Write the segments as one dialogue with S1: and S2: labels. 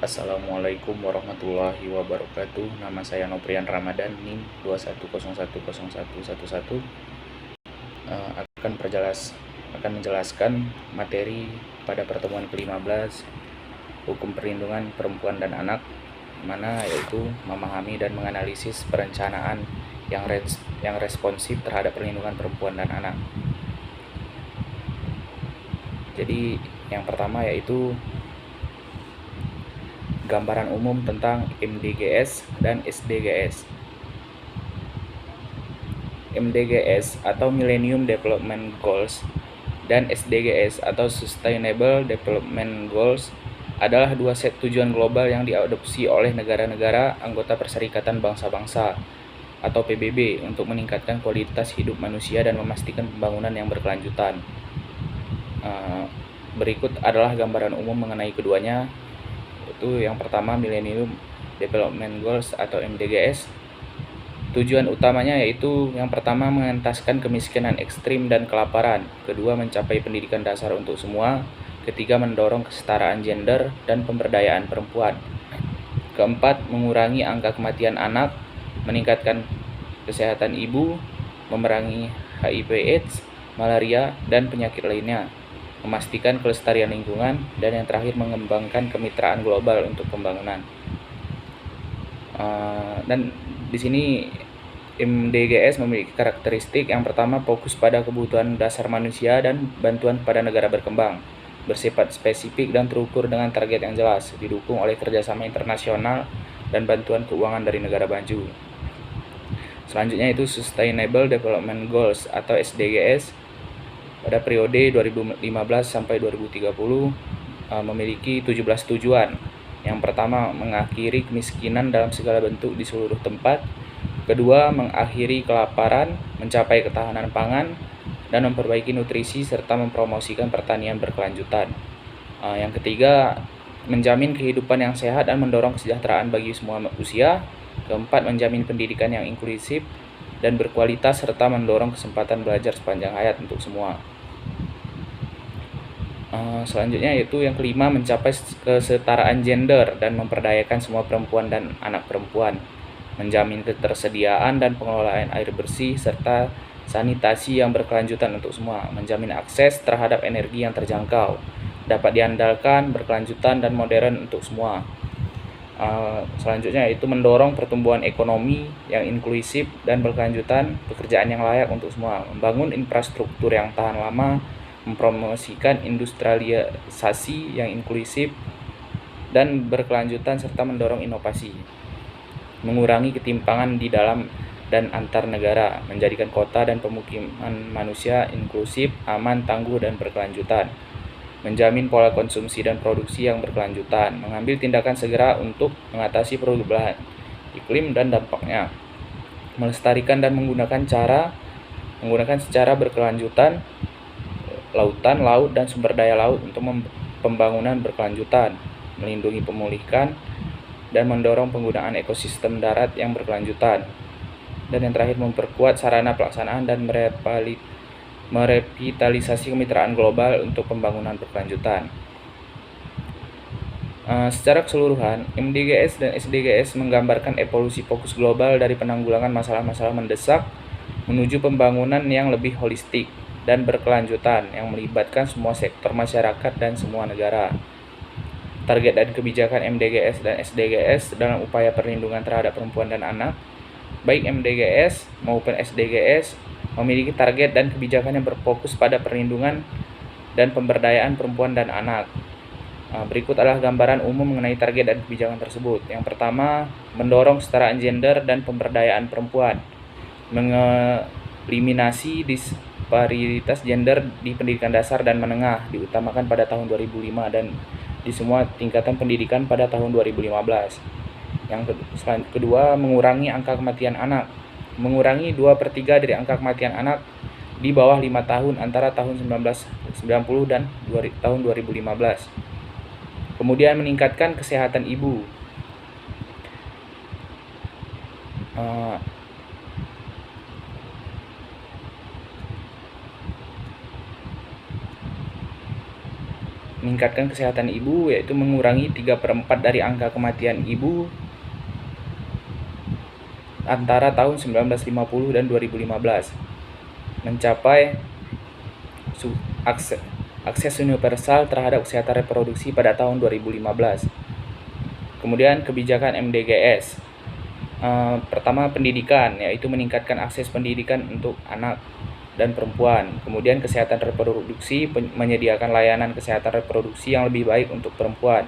S1: Assalamualaikum warahmatullahi wabarakatuh. Nama saya Noprian Ramadan, NIM 210111111. Akan menjelaskan materi pada pertemuan ke-15 Hukum Perlindungan Perempuan dan Anak, mana yaitu memahami dan menganalisis perencanaan yang responsif terhadap perlindungan perempuan dan anak. Jadi yang pertama yaitu gambaran umum tentang MDGs dan SDGs. MDGs atau Millennium Development Goals dan SDGs atau Sustainable Development Goals adalah dua set tujuan global yang diadopsi oleh negara-negara anggota Perserikatan Bangsa-Bangsa atau PBB untuk meningkatkan kualitas hidup manusia dan memastikan pembangunan yang berkelanjutan. Berikut adalah gambaran umum mengenai keduanya. Itu yang pertama, Millennium Development Goals atau MDGs. Tujuan utamanya yaitu yang pertama mengentaskan kemiskinan ekstrim dan kelaparan, kedua mencapai pendidikan dasar untuk semua, ketiga mendorong kesetaraan gender dan pemberdayaan perempuan, keempat mengurangi angka kematian anak, meningkatkan kesehatan ibu, memerangi HIV/AIDS, malaria, dan penyakit lainnya, memastikan kelestarian lingkungan, dan yang terakhir mengembangkan kemitraan global untuk pembangunan. Dan di sini MDGs memiliki karakteristik yang pertama, fokus pada kebutuhan dasar manusia dan bantuan kepada negara berkembang, bersifat spesifik dan terukur dengan target yang jelas, didukung oleh kerjasama internasional dan bantuan keuangan dari negara maju. Selanjutnya itu Sustainable Development Goals atau SDGs. Pada periode 2015 sampai 2030 memiliki 17 tujuan. Yang pertama, mengakhiri kemiskinan dalam segala bentuk di seluruh tempat. Kedua, mengakhiri kelaparan, mencapai ketahanan pangan, dan memperbaiki nutrisi serta mempromosikan pertanian berkelanjutan. Yang ketiga, menjamin kehidupan yang sehat dan mendorong kesejahteraan bagi semua usia. Keempat, menjamin pendidikan yang inklusif dan berkualitas serta mendorong kesempatan belajar sepanjang hayat untuk semua. Selanjutnya yaitu yang kelima, mencapai kesetaraan gender dan memperdayakan semua perempuan dan anak perempuan, menjamin ketersediaan dan pengelolaan air bersih serta sanitasi yang berkelanjutan untuk semua, menjamin akses terhadap energi yang terjangkau, dapat diandalkan, berkelanjutan, dan modern untuk semua. Selanjutnya yaitu mendorong pertumbuhan ekonomi yang inklusif dan berkelanjutan, pekerjaan yang layak untuk semua, membangun infrastruktur yang tahan lama, mempromosikan industrialisasi yang inklusif dan berkelanjutan serta mendorong inovasi, mengurangi ketimpangan di dalam dan antar negara, menjadikan kota dan pemukiman manusia inklusif, aman, tangguh, dan berkelanjutan, menjamin pola konsumsi dan produksi yang berkelanjutan, mengambil tindakan segera untuk mengatasi perubahan iklim dan dampaknya, melestarikan dan menggunakan secara berkelanjutan lautan, laut, dan sumber daya laut untuk pembangunan berkelanjutan, melindungi, memulihkan, dan mendorong penggunaan ekosistem darat yang berkelanjutan. Dan yang terakhir, memperkuat sarana pelaksanaan dan merevitalisasi kemitraan global untuk pembangunan berkelanjutan. Secara keseluruhan, MDGs dan SDGs menggambarkan evolusi fokus global dari penanggulangan masalah-masalah mendesak menuju pembangunan yang lebih holistik dan berkelanjutan yang melibatkan semua sektor masyarakat dan semua negara. Target dan kebijakan MDGs dan SDGs dalam upaya perlindungan terhadap perempuan dan anak, baik MDGs maupun SDGs, memiliki target dan kebijakan yang berfokus pada perlindungan dan pemberdayaan perempuan dan anak. Berikut adalah gambaran umum mengenai target dan kebijakan tersebut. Yang pertama, mendorong kesetaraan gender dan pemberdayaan perempuan, mengeliminasi disparitas gender di pendidikan dasar dan menengah, diutamakan pada tahun 2005 dan di semua tingkatan pendidikan pada tahun 2015. Yang kedua, mengurangi angka kematian anak, mengurangi 2/3 dari angka kematian anak di bawah 5 tahun antara tahun 1990 dan tahun 2015. Kemudian meningkatkan kesehatan ibu. meningkatkan kesehatan ibu, yaitu mengurangi 3/4 dari angka kematian ibu antara tahun 1950 dan 2015, mencapai akses universal terhadap kesehatan reproduksi pada tahun 2015. Kemudian kebijakan MDGs. Pertama, pendidikan, yaitu meningkatkan akses pendidikan untuk anak dan perempuan. Kemudian kesehatan reproduksi, menyediakan layanan kesehatan reproduksi yang lebih baik untuk perempuan.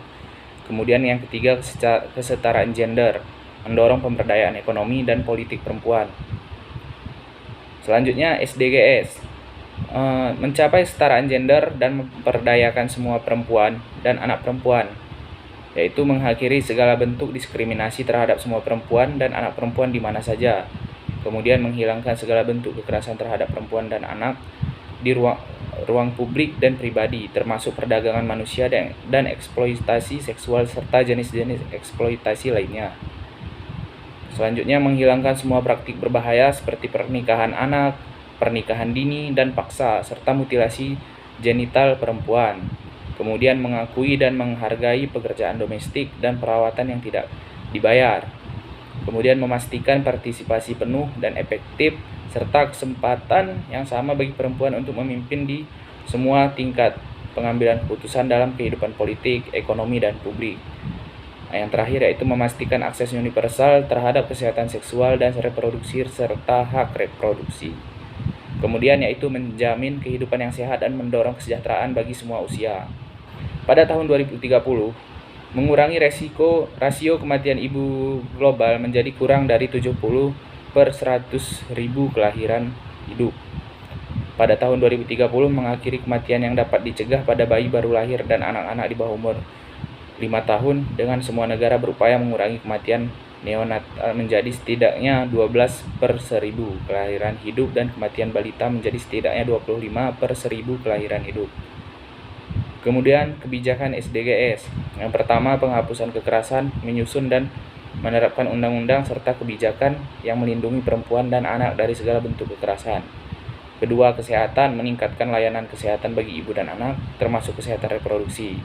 S1: Kemudian yang ketiga, kesetaraan gender, mendorong pemberdayaan ekonomi dan politik perempuan. Selanjutnya SDGs, mencapai kesetaraan gender dan memperdayakan semua perempuan dan anak perempuan, yaitu mengakhiri segala bentuk diskriminasi terhadap semua perempuan dan anak perempuan di mana saja. Kemudian menghilangkan segala bentuk kekerasan terhadap perempuan dan anak di ruang publik dan pribadi, termasuk perdagangan manusia dan eksploitasi seksual serta jenis-jenis eksploitasi lainnya. Selanjutnya, menghilangkan semua praktik berbahaya seperti pernikahan anak, pernikahan dini dan paksa, serta mutilasi genital perempuan. Kemudian mengakui dan menghargai pekerjaan domestik dan perawatan yang tidak dibayar. Kemudian memastikan partisipasi penuh dan efektif serta kesempatan yang sama bagi perempuan untuk memimpin di semua tingkat pengambilan keputusan dalam kehidupan politik, ekonomi, dan publik. Yang terakhir yaitu memastikan akses universal terhadap kesehatan seksual dan reproduksi serta hak reproduksi. Kemudian yaitu menjamin kehidupan yang sehat dan mendorong kesejahteraan bagi semua usia. Pada tahun 2030, mengurangi rasio kematian ibu global menjadi kurang dari 70/100.000 kelahiran hidup. Pada tahun 2030, mengakhiri kematian yang dapat dicegah pada bayi baru lahir dan anak-anak di bawah umur 5 tahun, dengan semua negara berupaya mengurangi kematian neonatal menjadi setidaknya 12/1000 kelahiran hidup dan kematian balita menjadi setidaknya 25/1000 kelahiran hidup. Kemudian kebijakan SDGs. Yang pertama, penghapusan kekerasan, menyusun dan menerapkan undang-undang serta kebijakan yang melindungi perempuan dan anak dari segala bentuk kekerasan. Kedua, kesehatan, meningkatkan layanan kesehatan bagi ibu dan anak, termasuk kesehatan reproduksi.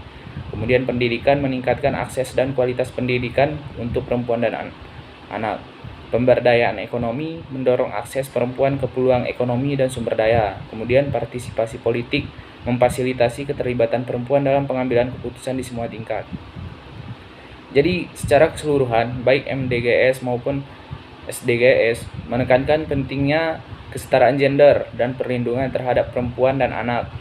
S1: Kemudian pendidikan, meningkatkan akses dan kualitas pendidikan untuk perempuan dan anak. Pemberdayaan ekonomi, mendorong akses perempuan ke peluang ekonomi dan sumber daya. Kemudian partisipasi politik, memfasilitasi keterlibatan perempuan dalam pengambilan keputusan di semua tingkat. Jadi secara keseluruhan, baik MDGs maupun SDGs menekankan pentingnya kesetaraan gender dan perlindungan terhadap perempuan dan anak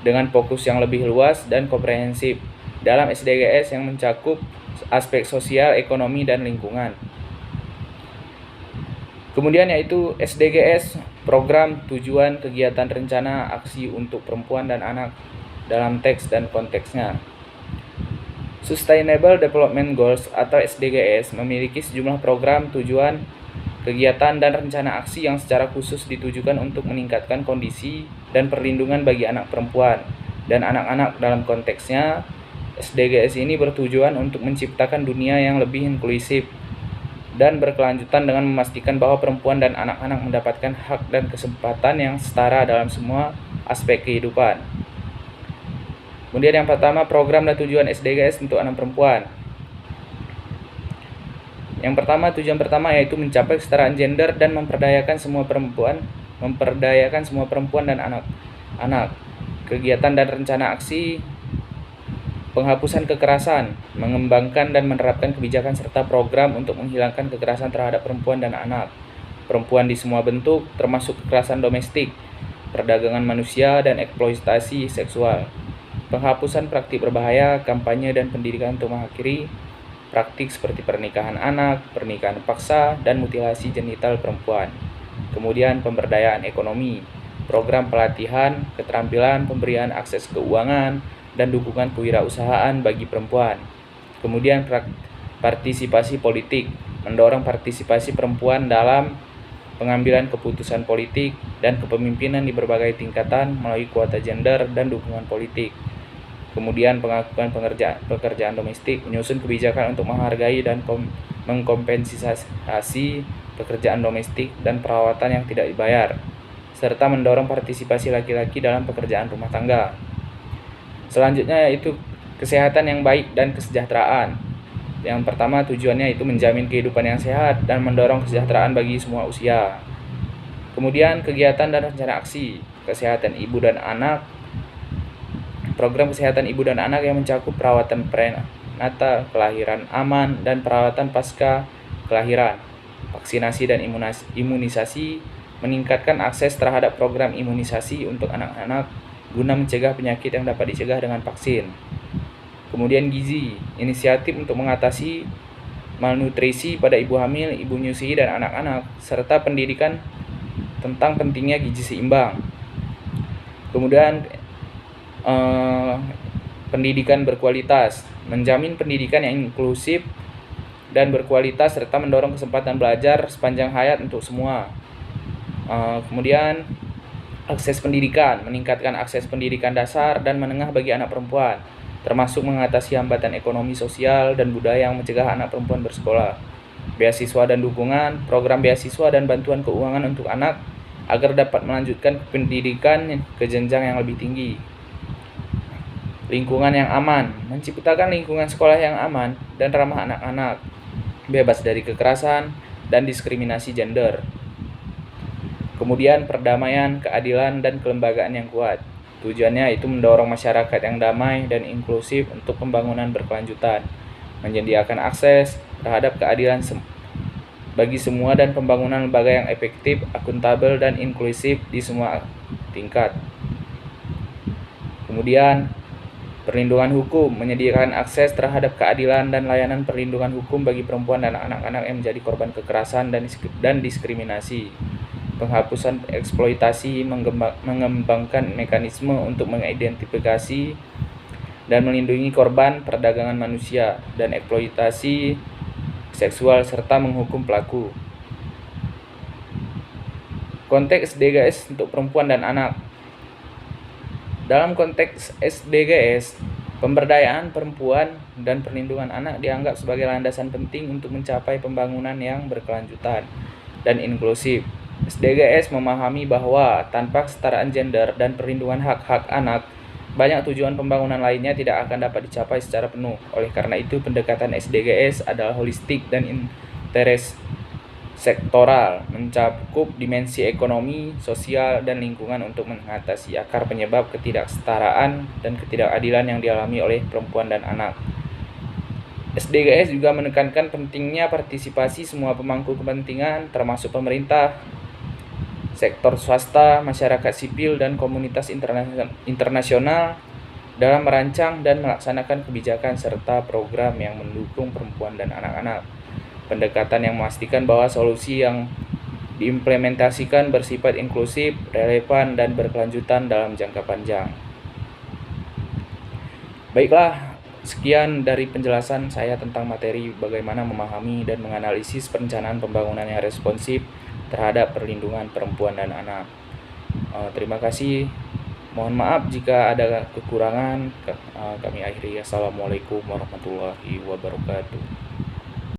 S1: dengan fokus yang lebih luas dan komprehensif dalam SDGs yang mencakup aspek sosial, ekonomi, dan lingkungan. Kemudian yaitu SDGs, program, tujuan, kegiatan, rencana, aksi untuk perempuan dan anak dalam teks dan konteksnya. Sustainable Development Goals atau SDGs memiliki sejumlah program, tujuan, kegiatan, dan rencana aksi yang secara khusus ditujukan untuk meningkatkan kondisi dan perlindungan bagi anak perempuan dan anak-anak. Dalam konteksnya, SDGs ini bertujuan untuk menciptakan dunia yang lebih inklusif dan berkelanjutan dengan memastikan bahwa perempuan dan anak-anak mendapatkan hak dan kesempatan yang setara dalam semua aspek kehidupan. Kemudian yang pertama, program dan tujuan SDGs untuk anak perempuan. Yang pertama, tujuan pertama yaitu mencapai kesetaraan gender dan memperdayakan semua perempuan dan anak-anak. Kegiatan dan rencana aksi: penghapusan kekerasan, mengembangkan dan menerapkan kebijakan serta program untuk menghilangkan kekerasan terhadap perempuan dan anak, perempuan di semua bentuk, termasuk kekerasan domestik, perdagangan manusia, dan eksploitasi seksual. Penghapusan praktik berbahaya, kampanye dan pendidikan untuk mengakhiri praktik seperti pernikahan anak, pernikahan paksa, dan mutilasi genital perempuan. Kemudian pemberdayaan ekonomi, program pelatihan, keterampilan, pemberian akses keuangan, dan dukungan kewirausahaan bagi perempuan. Kemudian partisipasi politik, mendorong partisipasi perempuan dalam pengambilan keputusan politik dan kepemimpinan di berbagai tingkatan melalui kuota gender dan dukungan politik. Kemudian pengakuan pekerjaan domestik, menyusun kebijakan untuk menghargai dan mengkompensasi pekerjaan domestik dan perawatan yang tidak dibayar, serta mendorong partisipasi laki-laki dalam pekerjaan rumah tangga. Selanjutnya yaitu Kesehatan yang baik dan kesejahteraan. Yang pertama tujuannya itu menjamin kehidupan yang sehat dan mendorong kesejahteraan bagi semua usia. Kemudian kegiatan dan rencana aksi kesehatan ibu dan anak. Program kesehatan ibu dan anak yang mencakup perawatan prenatal, kelahiran aman, dan perawatan pasca kelahiran, vaksinasi dan imunisasi, meningkatkan akses terhadap program imunisasi untuk anak-anak guna mencegah penyakit yang dapat dicegah dengan vaksin. Kemudian gizi, inisiatif untuk mengatasi malnutrisi pada ibu hamil, ibu menyusui, dan anak-anak, serta pendidikan tentang pentingnya gizi seimbang. Kemudian pendidikan berkualitas, menjamin pendidikan yang inklusif dan berkualitas serta mendorong kesempatan belajar sepanjang hayat untuk semua. Kemudian akses pendidikan, meningkatkan akses pendidikan dasar dan menengah bagi anak perempuan, termasuk mengatasi hambatan ekonomi, sosial, dan budaya yang mencegah anak perempuan bersekolah. Beasiswa dan dukungan, program beasiswa dan bantuan keuangan untuk anak agar dapat melanjutkan pendidikan ke jenjang yang lebih tinggi. Lingkungan yang aman, menciptakan lingkungan sekolah yang aman dan ramah anak-anak, bebas dari kekerasan dan diskriminasi gender. Kemudian perdamaian, keadilan, dan kelembagaan yang kuat. Tujuannya itu mendorong masyarakat yang damai dan inklusif untuk pembangunan berkelanjutan, menyediakan akses terhadap keadilan bagi semua dan pembangunan lembaga yang efektif, akuntabel, dan inklusif di semua tingkat. Kemudian perlindungan hukum, menyediakan akses terhadap keadilan dan layanan perlindungan hukum bagi perempuan dan anak-anak yang menjadi korban kekerasan dan diskriminasi. Penghapusan eksploitasi, mengembangkan mekanisme untuk mengidentifikasi dan melindungi korban perdagangan manusia dan eksploitasi seksual serta menghukum pelaku. Konteks SDGs untuk perempuan dan anak. Dalam konteks SDGs, pemberdayaan perempuan dan perlindungan anak dianggap sebagai landasan penting untuk mencapai pembangunan yang berkelanjutan dan inklusif. SDGs memahami bahwa tanpa kesetaraan gender dan perlindungan hak-hak anak, banyak tujuan pembangunan lainnya tidak akan dapat dicapai secara penuh. Oleh karena itu, pendekatan SDGs adalah holistik dan intersektoral, mencakup dimensi ekonomi, sosial, dan lingkungan untuk mengatasi akar penyebab ketidaksetaraan dan ketidakadilan yang dialami oleh perempuan dan anak. SDGs juga menekankan pentingnya partisipasi semua pemangku kepentingan, termasuk pemerintah, sektor swasta, masyarakat sipil, dan komunitas internasional dalam merancang dan melaksanakan kebijakan serta program yang mendukung perempuan dan anak-anak. Pendekatan yang memastikan bahwa solusi yang diimplementasikan bersifat inklusif, relevan, dan berkelanjutan dalam jangka panjang. Baiklah, sekian dari penjelasan saya tentang materi bagaimana memahami dan menganalisis perencanaan pembangunan yang responsif terhadap perlindungan perempuan dan anak. Terima kasih. Mohon maaf jika ada kekurangan. Kami akhiri. Assalamualaikum warahmatullahi wabarakatuh.